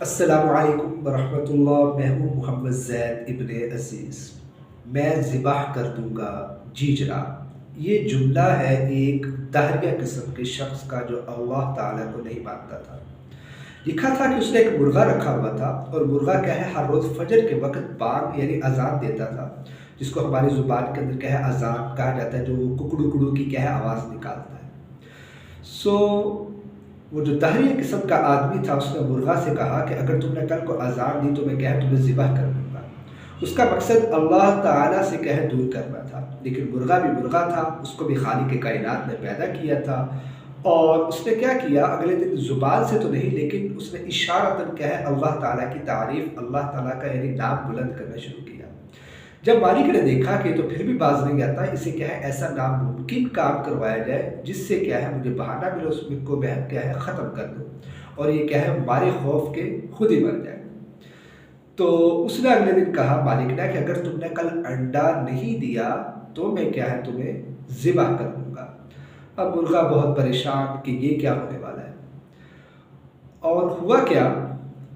السلام علیکم ورحمۃ اللہ، میں ہوں محمد زید ابن عزیز۔ میں ذبح کر دوں گا، جی جناب۔ یہ جملہ ہے ایک دہریہ قسم کے شخص کا جو اللہ تعالیٰ کو نہیں مانتا تھا۔ لکھا تھا کہ اس نے ایک مرغا رکھا ہوا تھا، اور مرغا کیا ہے ہر روز فجر کے وقت بانگ یعنی اذان دیتا تھا، جس کو ہماری زبان کے اندر کیا ہے اذان کہا جاتا ہے، جو ککڑو ککڑو کی کیا ہے آواز نکالتا ہے۔ وہ جو دہریہ قسم کا آدمی تھا، اس نے مرغا سے کہا کہ اگر تم نے کل کو اذان دی تو میں کیا ہے تمہیں ذبح کر دوں گا۔ اس کا مقصد اللہ تعالیٰ سے کیا ہے دور کرنا تھا، لیکن مرغا بھی مرغا تھا، اس کو بھی خالق کائنات نے پیدا کیا تھا، اور اس نے کیا کیا اگلے دن زبان سے تو نہیں لیکن اس نے اشارتاً کیا ہے اللہ تعالیٰ کی تعریف، اللہ تعالیٰ کا یعنی نام بلند کرنا شروع کیا۔ جب مالک نے دیکھا کہ تو پھر بھی باز نہیں آتا، اسے کیا ہے ایسا ناممکن کام کروایا جائے جس سے کیا ہے مجھے بہانہ ملے، اس کو بہن کیا ہے ختم کر دو، اور یہ کیا ہے مارے خوف کے خود ہی مر جائے۔ تو اس نے اگلے دن کہا مالک نے کہ اگر تم نے کل انڈا نہیں دیا تو میں کیا ہے تمہیں ذبح کر دوں گا۔ اب مرغا بہت پریشان کہ یہ کیا ہونے والا ہے، اور ہوا کیا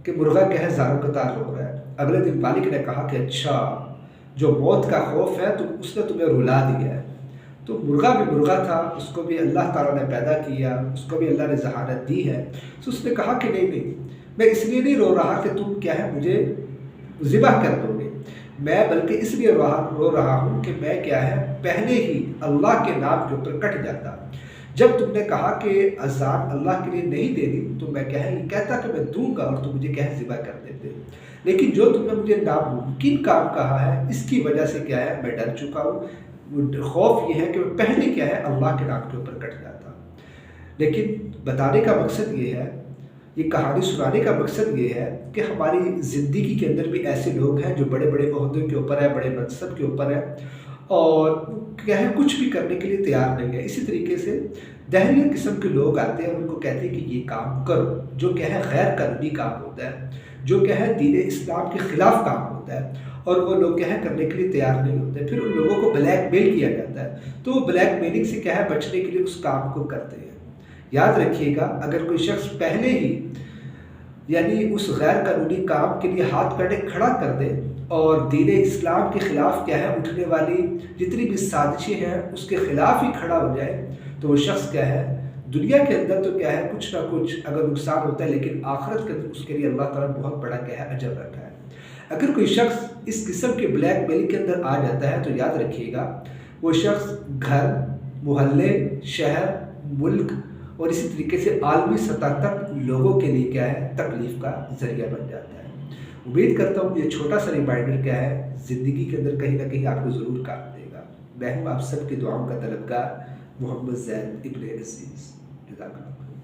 کہ مرغا کیا ہے زاروں قطار رو رہا ہے۔ اگلے دن مالک نے کہا کہ اچھا، جو موت کا خوف ہے تو اس نے تمہیں رلا دیا ہے۔ تو مرغا بھی مرغا تھا، اس کو بھی اللہ تعالیٰ نے پیدا کیا، اس کو بھی اللہ نے ذہانت دی ہے، تو اس نے کہا کہ نہیں، میں اس لیے نہیں رو رہا کہ تم کیا ہے مجھے ذبح کر دو گے، میں بلکہ اس لیے رو رہا ہوں کہ میں کیا ہے پہلے ہی اللہ کے نام کے اوپر کٹ جاتا۔ جب تم نے کہا کہ اذان اللہ کے لیے نہیں دینی تو میں کیا ہے یہ کہتا کہ میں دوں گا، اور تم مجھے کیا ہے ذبح کر دیتے، لیکن جو تم نے مجھے ناممکن کام کہا ہے اس کی وجہ سے کیا ہے میں ڈر چکا ہوں۔ خوف یہ ہے کہ میں پہلے کیا ہے اللہ کے نام کے اوپر کٹ جاتا۔ لیکن بتانے کا مقصد یہ ہے، یہ کہانی سنانے کا مقصد یہ ہے کہ ہماری زندگی کے اندر بھی ایسے لوگ ہیں جو بڑے بڑے عہدوں کے اوپر ہیں، بڑے منصب کے اوپر ہیں، اور کیا ہے کچھ بھی کرنے کے لیے تیار نہیں ہے۔ اسی طریقے سے دہریہ قسم کے لوگ آتے ہیں اور ان کو کہتے ہیں کہ یہ کام کرو، جو کیا ہے غیر قانونی کام ہوتا ہے، جو کیا ہے دین اسلام کے خلاف کام ہوتا ہے، اور وہ لوگ کیا ہے کرنے کے لیے تیار نہیں ہوتے۔ پھر ان لوگوں کو بلیک میل کیا جاتا ہے، تو وہ بلیک میلنگ سے کیا ہے بچنے کے لیے اس کام کو کرتے ہیں۔ یاد رکھیے گا، اگر کوئی شخص پہلے ہی یعنی اس غیر قانونی کام کے لیے ہاتھ کھڑا کر دے اور دین اسلام کے خلاف کیا ہے اٹھنے والی جتنی بھی سازشیں ہیں اس کے خلاف ہی کھڑا ہو جائے، تو وہ شخص کیا ہے دنیا کے اندر تو کیا ہے کچھ نہ کچھ اگر نقصان ہوتا ہے، لیکن آخرت کے اندر اس کے لیے اللہ تعالیٰ نے بہت بڑا کیا ہے اجر رکھا ہے۔ اگر کوئی شخص اس قسم کے بلیک میل کے اندر آ جاتا ہے تو یاد رکھیے گا وہ شخص گھر، محلے، شہر، ملک اور اسی طریقے سے عالمی سطح تک لوگوں کے لیے کیا ہے تکلیف کا ذریعہ بن جاتا ہے۔ امید کرتا ہوں یہ چھوٹا سا ریمائنڈر کیا ہے زندگی کے اندر کہیں نہ کہیں آپ کو ضرور کام دے گا۔ میں ہوں آپ سب کی دعاؤں کا طلبگار، محمد زید ابن عزیز۔ جزاک اللہ۔